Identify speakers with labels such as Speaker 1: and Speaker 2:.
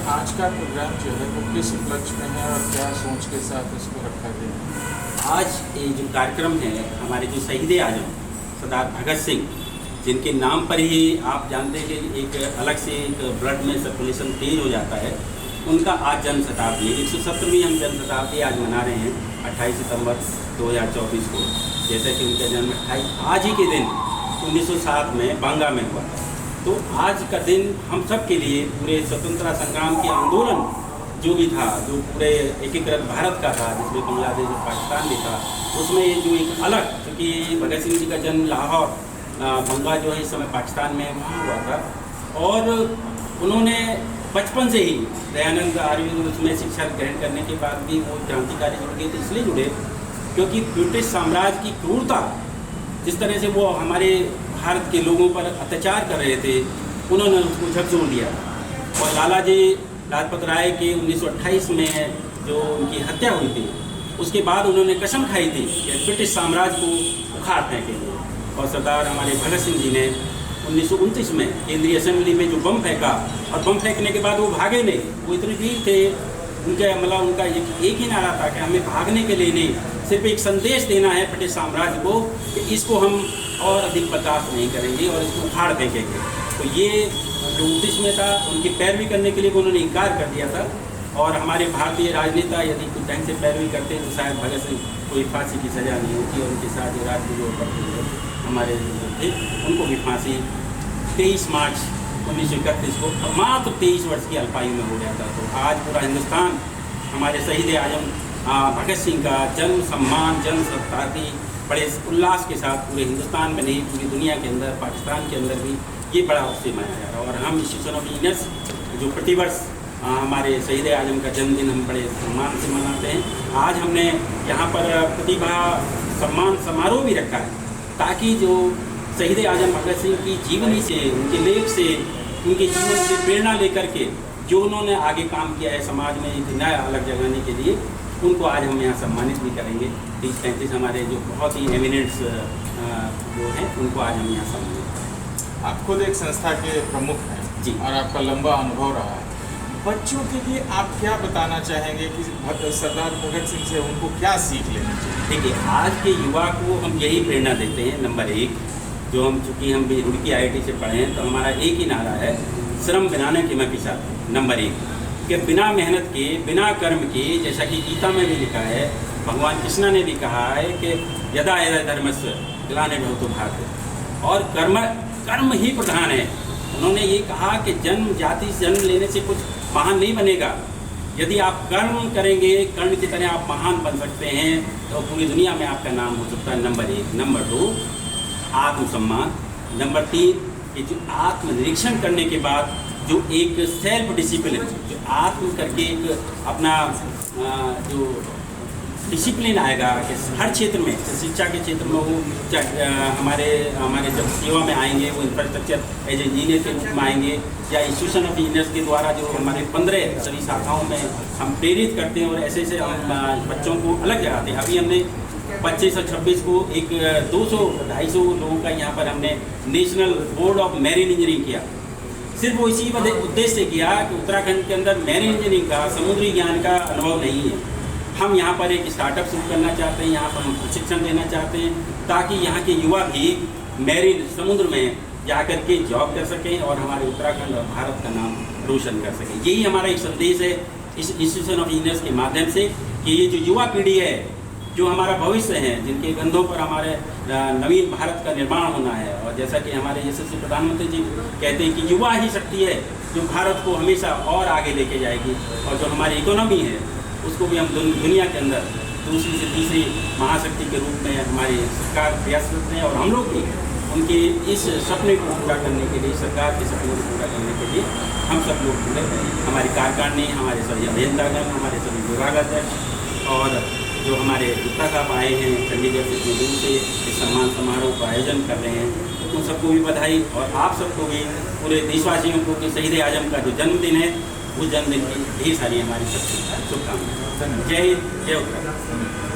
Speaker 1: आज का प्रोग्राम जो है वो किस उपलक्ष्य में है और क्या सोच के साथ इसको रखा गया है?
Speaker 2: आज ये जो कार्यक्रम है, हमारे जो शहीद आजम सरदार भगत सिंह, जिनके नाम पर ही आप जानते हैं कि एक अलग से एक ब्लड में सर्कुलेशन तेज हो जाता है, उनका आज जन्म शताब्दी 170वीं हम जन्म शताब्दी आज मना रहे हैं 28 सितंबर 2024 को। जैसा कि उनका जन्म आज ही के दिन 1907 में बांगा में हुआ। तो आज का दिन हम सब के लिए पूरे स्वतंत्रता संग्राम के आंदोलन जो भी था, जो पूरे एकीकृत भारत का था, जिसमें बांग्लादेश और पाकिस्तान भी था, उसमें ये जो एक अलग, क्योंकि भगत सिंह जी का जन्म लाहौर बंगा जो है इस समय पाकिस्तान में वहाँ हुआ था, और उन्होंने बचपन से ही दयानंद आर्य उसमें शिक्षा ग्रहण करने के बाद भी वो क्रांतिकारी जुड़ गए थे। इसलिए जुड़े क्योंकि ब्रिटिश साम्राज्य की क्रूरता, जिस तरह से वो हमारे भारत के लोगों पर अत्याचार कर रहे थे, उन्होंने उसको झकझोर दिया। और लाला जी लाजपत राय के 1928 में जो उनकी हत्या हुई थी, उसके बाद उन्होंने कसम खाई थी कि ब्रिटिश साम्राज्य को उखाड़ फेंकेंगे। और सरदार हमारे भगत सिंह जी ने 1929 में केंद्रीय असेंबली में जो बम फेंका, और बम फेंकने के बाद वो भागे नहीं, वो इतने वीर थे, उनका एक ही नारा था कि हमें भागने के लिए नहीं, सिर्फ एक संदेश देना है ब्रिटिश साम्राज्य को कि इसको हम और अधिक बर्दाश्त नहीं करेंगे और इसको उखाड़ फेंकेंगे। तो ये जो 29 में था, उनकी पैरवी करने के लिए उन्होंने इनकार कर दिया था। और हमारे भारतीय राजनेता यदि कुछ ढंग से पैरवी करते तो शायद भगत सिंह कोई फांसी की सज़ा नहीं होती, और उनके साथ जो राजगुरु हमारे थे, उनको भी फांसी 23 मार्च 1931 को मात्र 23 वर्ष की अल्पायु में हो गया था। तो आज पूरा हिंदुस्तान हमारे शहीद आजम भगत सिंह का जन्म सम्मान, जन्म शताब्दी बड़े उल्लास के साथ पूरे हिंदुस्तान में नहीं, पूरी दुनिया के अंदर, पाकिस्तान के अंदर भी ये बड़ा उत्सव मनाया जा रहा है। और हम इंस्टीट्यूशन ऑफ इंजीनियर्स जो प्रतिवर्ष हमारे शहीद आजम का जन्मदिन हम बड़े सम्मान से मनाते हैं। आज हमने यहाँ पर प्रतिभा सम्मान समारोह भी रखा है, ताकि जो शहीद आजम भगत सिंह की जीवनी से, उनके लेख से, उनके जीवन से प्रेरणा लेकर के जो उन्होंने आगे काम किया है समाज में एक नया अलग जगाने के लिए, उनको आज हम यहाँ सम्मानित भी करेंगे। 30-35 हमारे जो बहुत ही एमिनेंट्स जो हैं, उनको आज हम यहाँ सम्मानित।
Speaker 1: आप खुद एक संस्था के प्रमुख हैं
Speaker 2: जी,
Speaker 1: और आपका लंबा अनुभव रहा है। बच्चों के लिए आप क्या बताना चाहेंगे कि सरदार भगत सिंह से उनको क्या सीख लेनी चाहिए?
Speaker 2: देखिए, आज के युवा को हम यही प्रेरणा देते हैं। नंबर 1, जो हम चूँकि हम भी रुड़की IIT से पढ़े हैं, तो हमारा एक ही नारा है, श्रम बिनाने के मैं पीछा। नंबर 1 कि बिना मेहनत के, बिना कर्म के, जैसा कि गीता में भी लिखा है, भगवान कृष्ण ने भी कहा है कि यदा यदा धर्मस्य ग्लानिर्भवतो भारत, और कर्म ही प्रधान है। उन्होंने ये कहा कि जन्म जाति जन्म लेने से कुछ महान नहीं बनेगा। यदि आप कर्म करेंगे, कर्ण की तरह आप महान बन सकते हैं, तो पूरी दुनिया में आपका नाम हो सकता है। नंबर 1। नंबर 2 आत्मसम्मान। नंबर 3 कि जो आत्मनिरीक्षण करने के बाद जो एक सेल्फ डिसिप्लिन, जो आत्म करके एक अपना जो डिसिप्लिन आएगा कि हर क्षेत्र में, शिक्षा के क्षेत्र में हो, हमारे जब सेवा में आएंगे, वो इंफ्रास्ट्रक्चर एज इंजीनियर के रूप में आएंगे, या इंस्टीट्यूशन ऑफ इंजीनियर्स के द्वारा जो हमारे 15 सभी शाखाओं में हम प्रेरित करते हैं, और ऐसे ऐसे हम बच्चों को अलग जगाते हैं। अभी हमने 25 और 26 को एक 200-250 लोगों का यहाँ पर हमने national board of marine engineering किया। सिर्फ वो इसी उद्देश्य से किया कि उत्तराखंड के अंदर मैरीन इंजीनियरिंग का, समुद्री ज्ञान का अनुभव नहीं है। हम यहाँ पर एक स्टार्टअप शुरू करना चाहते हैं, यहाँ पर हम प्रशिक्षण देना चाहते हैं, ताकि यहाँ के युवा भी मैरीन समुद्र में जाकर के जॉब कर सकें और हमारे उत्तराखंड और भारत का नाम रोशन कर सकें। यही हमारा एक संदेश है इस इंस्टीट्यूशन ऑफ इंजीनियर्स के माध्यम से, कि ये जो युवा पीढ़ी है, जो हमारा भविष्य है, जिनके कंधों पर हमारे नवीन भारत का निर्माण होना है। और जैसा कि हमारे यशस्वी प्रधानमंत्री जी कहते हैं कि युवा ही शक्ति है जो भारत को हमेशा और आगे लेके जाएगी। और जो हमारी इकोनॉमी है, उसको भी हम दुनिया के अंदर दूसरी से तीसरी महाशक्ति के रूप में हमारी सरकार प्रयासरत है। और हम लोग भी उनके इस सपने को पूरा करने के लिए, सरकार के सपने को पूरा करने के लिए हम सब लोग पूरे, हमारी कार्यकारिणी, हमारे सभी अभियंतागण, हमारे सभी विभागाध्यक्ष, और जो हमारे गुप्ता साहब आए हैं चंडीगढ़ से, इतने दूर से इस सम्मान समारोह का आयोजन कर रहे हैं, उन सबको भी बधाई। और आप सबको भी, पूरे देशवासियों को, कि शहीद आजम का जो जन्मदिन है, उस जन्मदिन की ढेर सारी हमारी सबसे शुभकामनाएं। जय हिंद, जय उत्तराखंड।